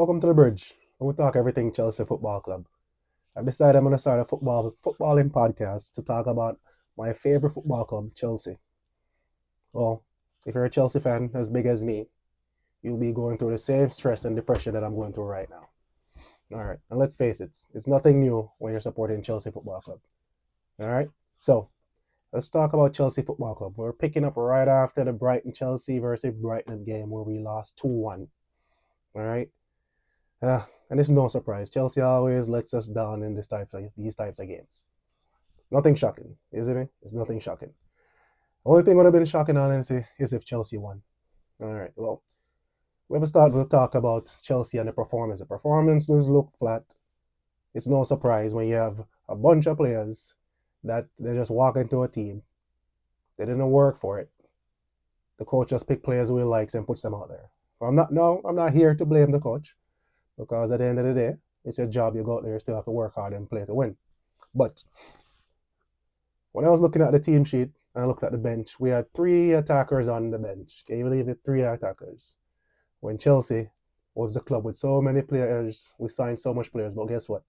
Welcome to the bridge. We talk everything Chelsea Football Club. I've decided I'm going to start a footballing podcast to talk about my favorite football club, Chelsea. Well, if you're a Chelsea fan as big as me, you'll be going through the same stress and depression that I'm going through right now. All right, and let's face it, it's nothing new when you're supporting Chelsea Football Club. All right, so let's talk about Chelsea Football Club. We're picking up right after the Brighton Chelsea versus Brighton game where we lost 2-1. All right, and it's no surprise. Chelsea always lets us down in these types of games. Nothing shocking, isn't it? It's nothing shocking. The only thing would have been shocking, honestly, is if Chelsea won. All right, well, we have started to talk about Chelsea and the performance. The performances look flat. It's no surprise when you have a bunch of players that they just walk into a team. They didn't work for it. The coach just picked players who he likes and puts them out there. I'm not here to blame the coach because at the end of the day, it's your job. You go out there, you still have to work hard and play to win. But when I was looking at the team sheet and I looked at the bench, we had 3 attackers on the bench. Can you believe it? 3 attackers. When Chelsea was the club with so many players, we signed so much players, but guess what?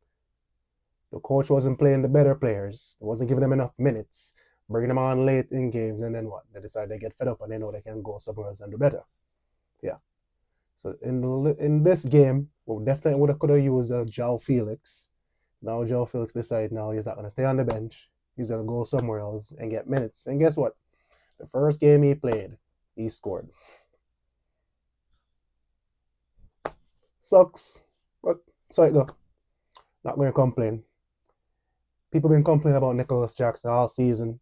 The coach wasn't playing the better players. He wasn't giving them enough minutes, bringing them on late in games, and then what? They decide they get fed up and they know they can go somewhere else and do better. Yeah. So in this game, we definitely could have used João Felix. Now João Felix decided now he's not going to stay on the bench. He's going to go somewhere else and get minutes. And guess what? The first game he played, he scored. Sucks, but so it go. Not going to complain. People been complaining about Nicholas Jackson all season.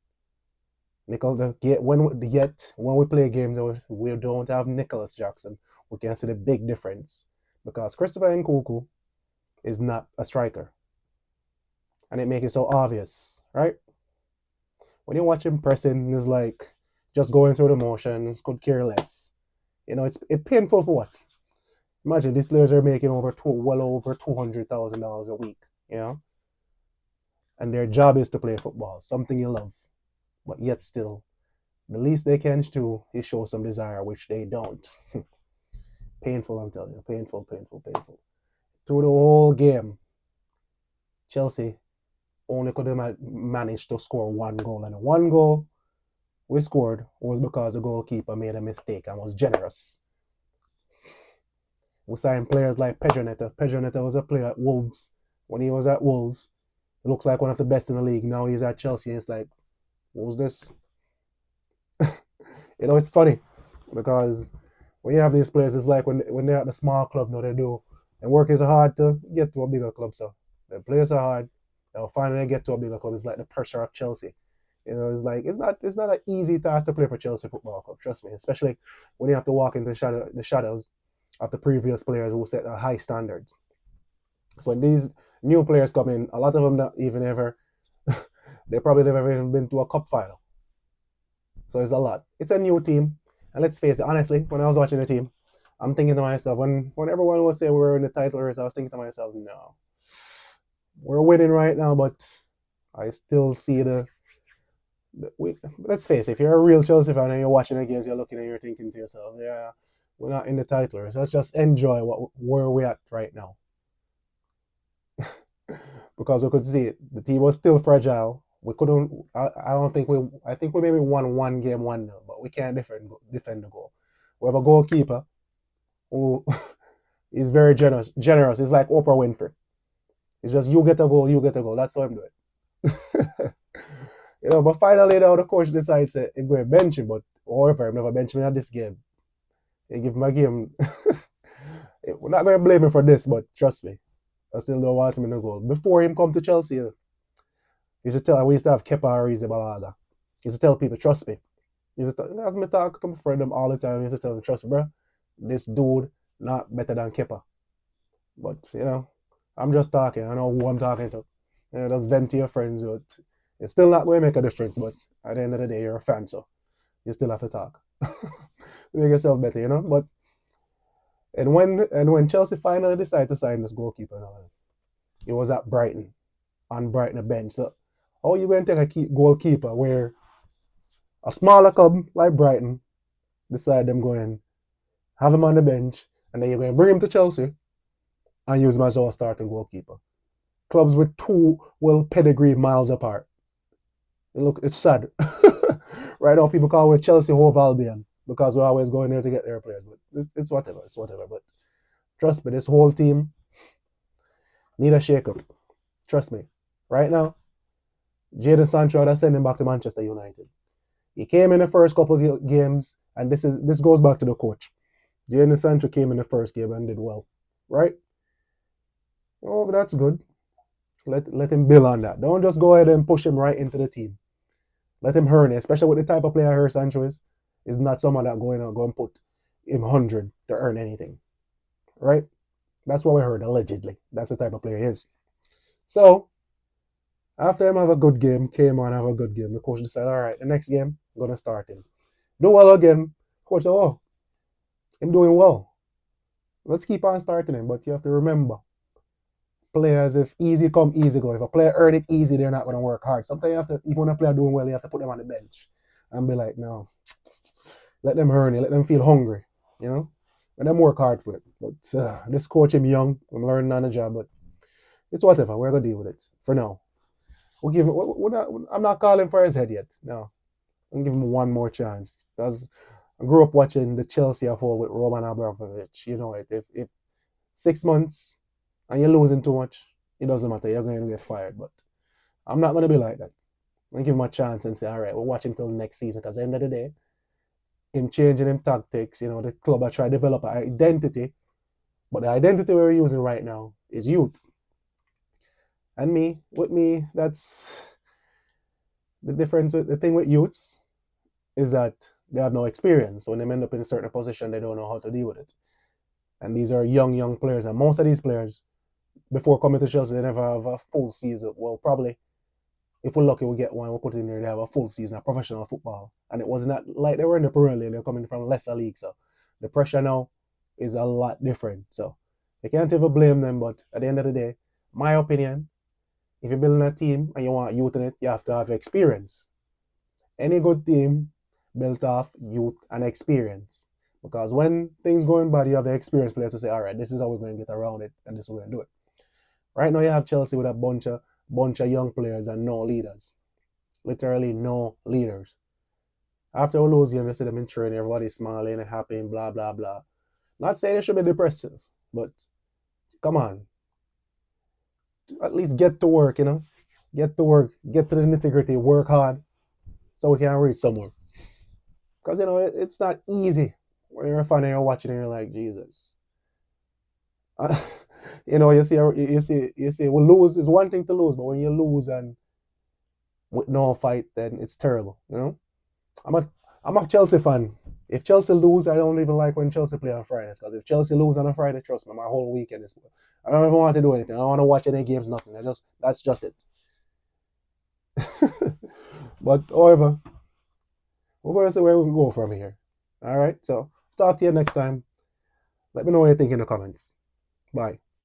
When we play games we don't have Nicholas Jackson, we can see the big difference because Christopher Nkunku is not a striker, and it makes it so obvious, right? When you watch him pressing, it's like just going through the motions, could care less. It's painful for what? Imagine these players are making well over $200,000 a week, and their job is to play football, something you love, but yet still, the least they can do is show some desire, which they don't. Painful, I'm telling you, painful. Through the whole game, Chelsea only could have managed to score 1 goal, and the 1 goal we scored was because the goalkeeper made a mistake and was generous. We signed players like Pedro Neto. Pedro Neto was a player at Wolves. When he was at Wolves, he looks like one of the best in the league. Now he's at Chelsea, and it's like, what's this? It's funny because when you have these players, it's like when they're at the small club, they do. And work is hard to get to a bigger club. So the players are hard. They'll finally get to a bigger club. It's like the pressure of Chelsea. It's like it's not an easy task to play for Chelsea Football Club. Trust me, especially when you have to walk into the shadows of the previous players who set a high standards. So when these new players come in, a lot of them not even ever, they probably never even been to a cup final. So it's a lot. It's a new team, and let's face it. Honestly, when I was watching the team, I'm thinking to myself, when everyone would say we're in the title race, I was thinking to myself, no, we're winning right now, but I still see let's face it, if you're a real Chelsea fan and you're watching the games, you're looking and you're thinking to yourself, yeah, we're not in the title race. Let's just enjoy where we're at right now. Because we could see it. The team was still fragile. We couldn't. I don't think we. I think we maybe won one game 1-0, but we can't defend the goal. We have a goalkeeper who is very generous. It's like Oprah Winfrey. It's just you get a goal, you get a goal. That's how I'm doing. But finally now the coach decides he's going to bench him, but however, I'm never bench him in this game. He give him a game. We're not going to blame him for this, but trust me, I still don't want him in the goal. Before him come to Chelsea, we used to have Kepa Arrizabalaga. He used to tell people, trust me. As me talk to my friend them all the time, he used to tell them, trust me, bro, this dude not better than Kepa. But, I'm just talking. I know who I'm talking to. Just vent to your friends, but it's still not going to make a difference. But at the end of the day, you're a fan, so you still have to talk. Make yourself better, But and when Chelsea finally decided to sign this goalkeeper, it was at Brighton, on Brighton bench. So how are you going to take a goalkeeper where a smaller club like Brighton decide them going have him on the bench, and then you're going to bring him to Chelsea, and use him as our starting goalkeeper. Clubs with two well pedigree miles apart. Look, it's sad. Right now, people call it Chelsea Hove Albion because we're always going there to get their players. But it's whatever. It's whatever. But trust me, this whole team need a shake-up. Trust me. Right now, Jadon Sancho, that's sending him back to Manchester United. He came in the first couple of games, and this goes back to the coach. Jadon Sancho came in the first game and did well, right? Oh, that's good. Let him build on that. Don't just go ahead and push him right into the team. Let him earn it, especially with the type of player Her Sancho is. Is not someone that go and put him 100 to earn anything, right? That's what we heard, allegedly. That's the type of player he is. So, after him have a good game, came on, have a good game, the coach decided, all right, the next game, I'm going to start him. Do well again. Coach said, oh, I'm doing well. Let's keep on starting him. But you have to remember, players, if easy come, easy go. If a player earn it easy, they're not going to work hard. Sometimes you have to, even when a player doing well, you have to put them on the bench and be like, no, let them earn it, let them feel hungry, you know? Let them work hard for it. But this coach, I'm young, I'm learning on the job, but it's whatever. We're going to deal with it for now. I'm not calling for his head yet. No. I'm give him one more chance. Because I grew up watching the Chelsea of all with Roman Abramovich. You know it. If 6 months and you're losing too much, it doesn't matter. You're going to get fired. But I'm not going to be like that. I give him a chance and say, all right, we'll watch him till next season. Because at the end of the day, him changing him tactics, the club are trying to develop an identity. But the identity we're using right now is youth. And with me, that's the difference. The thing with youths is that they have no experience. So when they end up in a certain position, they don't know how to deal with it. And these are young players. And most of these players, before coming to Chelsea, they never have a full season. Well, probably, if we're lucky, we'll get one. We'll put it in there. They have a full season of professional football. And it was not like they were in the Premier League. They're coming from lesser leagues. So the pressure now is a lot different. So you can't ever blame them. But at the end of the day, my opinion, if you're building a team and you want youth in it, you have to have experience. Any good team built off youth and experience. Because when things going bad, you have the experienced players to say, all right, this is how we're going to get around it, and this is what we're going to do it. Right now, you have Chelsea with a bunch of young players and no leaders. Literally no leaders. After we lose game, you see them in training, everybody's smiling and happy and blah, blah, blah. Not saying they should be depressed, but come on. At least get to work, Get to work, get to the nitty-gritty, work hard so we can reach somewhere. Because, it's not easy when you're a fan and you're watching and you're like, Jesus. You see, we lose. It's one thing to lose, but when you lose and with no fight, then it's terrible, I'm a Chelsea fan. If Chelsea lose, I don't even like when Chelsea play on Fridays. Because if Chelsea lose on a Friday, trust me, my whole weekend is. I don't even want to do anything. I don't want to watch any games, nothing. That's just it. But however, we're going to see where we can go from here. All right. So talk to you next time. Let me know what you think in the comments. Bye.